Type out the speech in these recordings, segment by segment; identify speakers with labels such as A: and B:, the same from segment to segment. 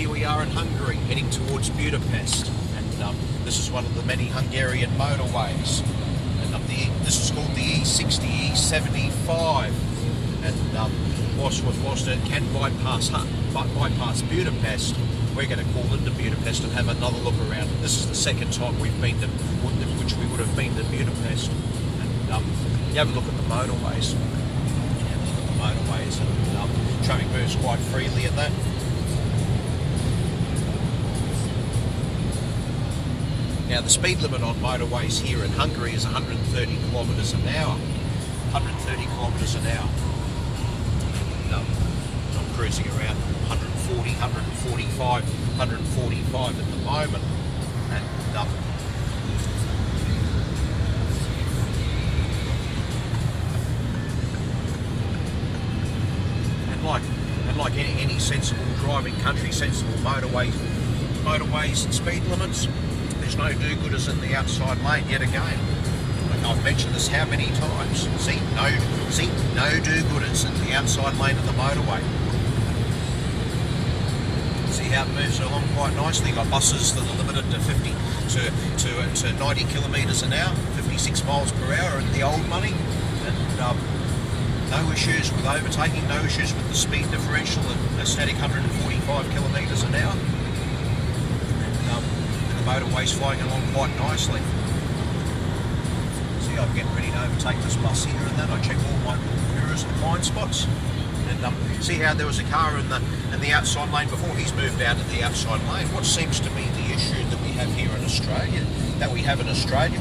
A: here we are in Hungary, heading towards Budapest, and this is one of the many Hungarian motorways. And this is called the E60, E75, and whilst it can bypass Budapest, we're going to call into Budapest and have another look around. This is the second time we've been to, which we would have been to Budapest, and you have a look at the motorways. And traffic moves quite freely in that. Now the speed limit on motorways here in Hungary is 130 kilometres an hour. 130 kilometres an hour. I'm cruising around 140, 145, 145 at the moment. And like any sensible driving country, sensible motorways and speed limits, there's no do-gooders in the outside lane yet again. I've mentioned this how many times. No do-gooders in the outside lane of the motorway. See how it moves along quite nicely. Got buses that are limited to 50 to 90 kilometres an hour, 56 miles per hour in the old money, and no issues with overtaking, no issues with the speed differential at a static 145 kilometres an hour. And the motorway's flying along quite nicely. See, I'm getting ready to overtake this bus here and then. I check all my mirrors and blind spots. And see how there was a car in the outside lane before. He's moved out of the outside lane. What seems to be the issue that we have here in Australia,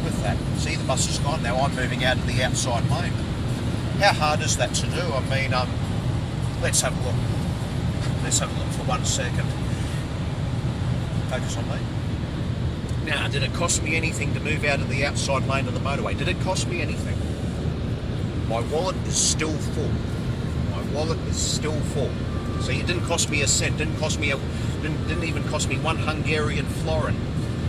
A: with that? See, the bus is gone, now I'm moving out of the outside lane. How hard is that to do? I mean, let's have a look. Let's have a look for 1 second. Focus on me. Now, did it cost me anything to move out of the outside lane of the motorway? Did it cost me anything? My wallet is still full. See, it didn't cost me a cent. Didn't even cost me 1 Hungarian florin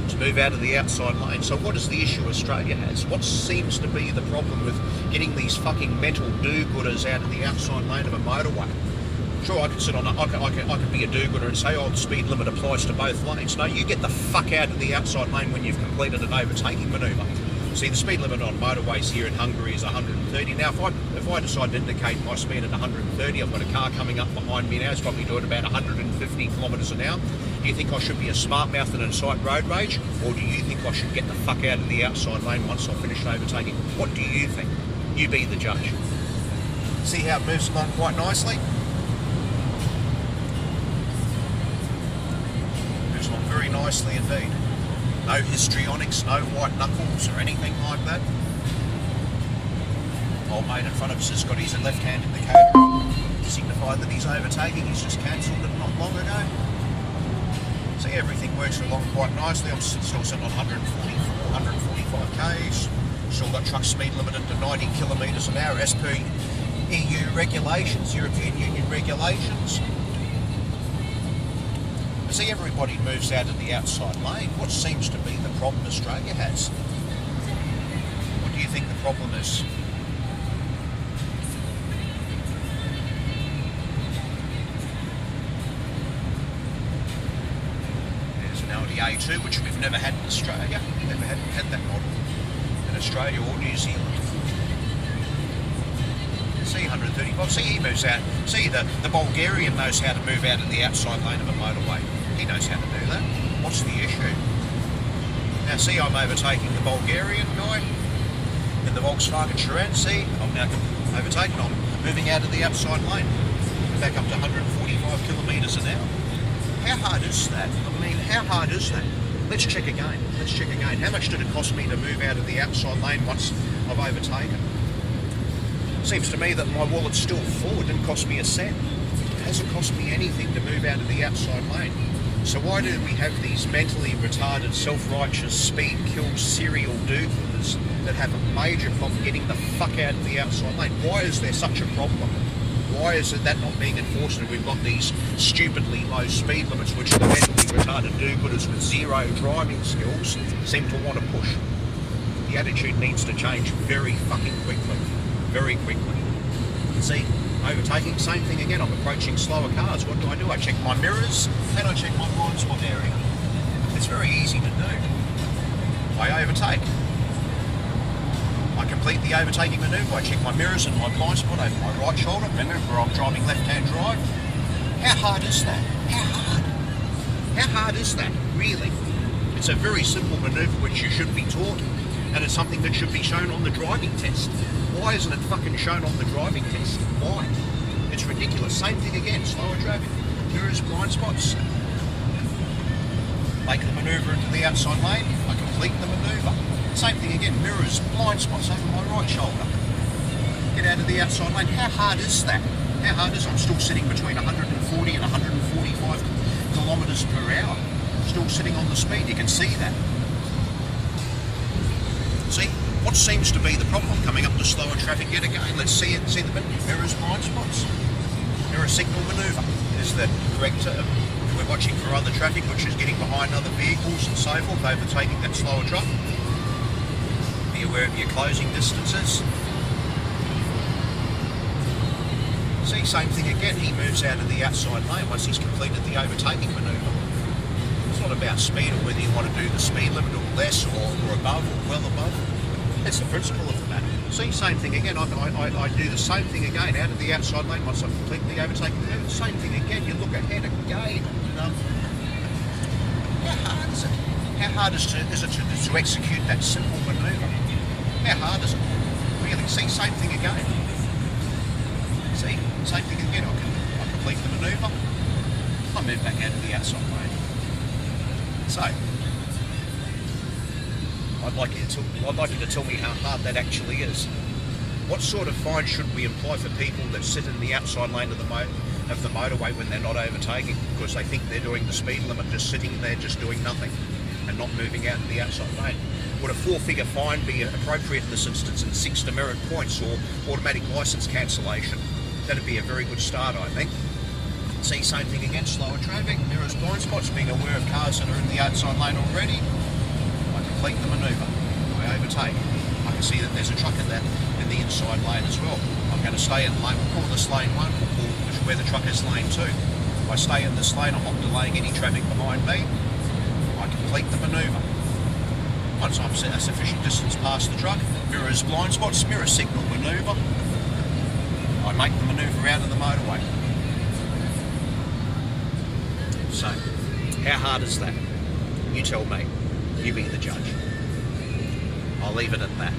A: to move out of the outside lane. So what is the issue Australia has? What seems to be the problem with getting these fucking mental do-gooders out of the outside lane of a motorway? Sure, I could be a do-gooder and say, oh, the speed limit applies to both lanes. No, you get the fuck out of the outside lane when you've completed an overtaking manoeuvre. See, the speed limit on motorways here in Hungary is 130. Now, if I decide to indicate my speed at 130, I've got a car coming up behind me now, it's probably doing about 150 kilometres an hour. Do you think I should be a smart mouth and incite road rage? Or do you think I should get the fuck out of the outside lane once I've finished overtaking? What do you think? You be the judge. See how it moves along quite nicely? Moves along very nicely indeed. No histrionics, no white knuckles or anything like that. Old mate in front of us has got his left-hand indicator to signify that he's overtaking. He's just cancelled it not long ago. See, everything works along quite nicely. I'm still sitting on 145 k's. Still got truck speed limited to 90 kilometres an hour as per EU regulations, European Union regulations. See, everybody moves out of the outside lane. What seems to be the problem Australia has? What do you think the problem is? There's an Audi A2, which we've never had in Australia. Never had that model in Australia or New Zealand. See, 135. See, he moves out. See, the Bulgarian knows how to move out of the outside lane of a motorway. He knows how to do that. What's the issue? Now, see, I'm overtaking the Bulgarian guy in the Volkswagen Chiron. See, I'm now overtaken. I'm moving out of the outside lane, back up to 145 kilometres an hour. How hard is that? I mean, how hard is that? Let's check again. How much did it cost me to move out of the outside lane once I've overtaken? Seems to me that my wallet's still full. It didn't cost me a cent. It hasn't cost me anything to move out of the outside lane. So why do we have these mentally retarded, self-righteous, speed-killed serial do-gooders that have a major problem getting the fuck out of the outside lane? Why is there such a problem? Why is it that not being enforced? And we've got these stupidly low speed limits which the mentally retarded do-gooders with zero driving skills seem to want to push. The attitude needs to change very fucking quickly. Very quickly. See, Overtaking, same thing again. I'm approaching slower cars. What do? I check my mirrors and I check my blind spot area. It's very easy to do. I overtake. I complete the overtaking manoeuvre. I check my mirrors and my blind spot over my right shoulder. Remember, I'm driving left-hand drive. How hard is that? How hard? How hard is that, really? It's a very simple manoeuvre which you should be taught, and it's something that should be shown on the driving test. Why isn't it fucking shown on the driving test? Why? It's ridiculous. Same thing again, slower traffic, mirrors, blind spots. Make the manoeuvre into the outside lane, I complete the manoeuvre. Same thing again, mirrors, blind spots over my right shoulder. Get out of the outside lane. How hard is that? How hard is it? I'm still sitting between 140 and 145 kilometres per hour. Still sitting on the speed, you can see that. See, what seems to be the problem? Coming up to slower traffic yet again. Let's see it. See the mirrors, blind spots. Mirror signal manoeuvre. Is the correct we're watching for other traffic which is getting behind other vehicles and so forth, overtaking that slower truck. Be aware of your closing distances. See, same thing again. He moves out of the outside lane once he's completed the overtaking manoeuvre. It's not about speed or whether you want to do the speed limit or less or above or well above. It's the principle of the matter. See, same thing again. I do the same thing again out of the outside lane once I've completed the overtaking manoeuvre. Same thing again. You look ahead again. How hard is it? How hard is it to execute that simple manoeuvre? How hard is it? Really? See, same thing again. See, same thing again. I complete the manoeuvre. I move back out of the outside lane. So, I'd like you to tell me how hard that actually is. What sort of fine should we apply for people that sit in the outside lane of the motorway when they're not overtaking because they think they're doing the speed limit, just sitting there, just doing nothing and not moving out in the outside lane? Would a 4-figure fine be appropriate in this instance, and 6 demerit points or automatic licence cancellation? That'd be a very good start, I think. See, same thing again, slower traffic, mirrors, blind spots, being aware of cars that are in the outside lane already. I complete the manoeuvre. I overtake. I can see that there's a truck in the inside lane as well. I'm going to stay in lane. We'll call this lane 1, where the truck is lane 2. If I stay in this lane, I'm not delaying any traffic behind me. I complete the manoeuvre. Once I'm a sufficient distance past the truck, mirrors, blind spots, mirror signal manoeuvre. I make the manoeuvre out of the motorway. So, how hard is that? You tell me. You be the judge. I'll leave it at that.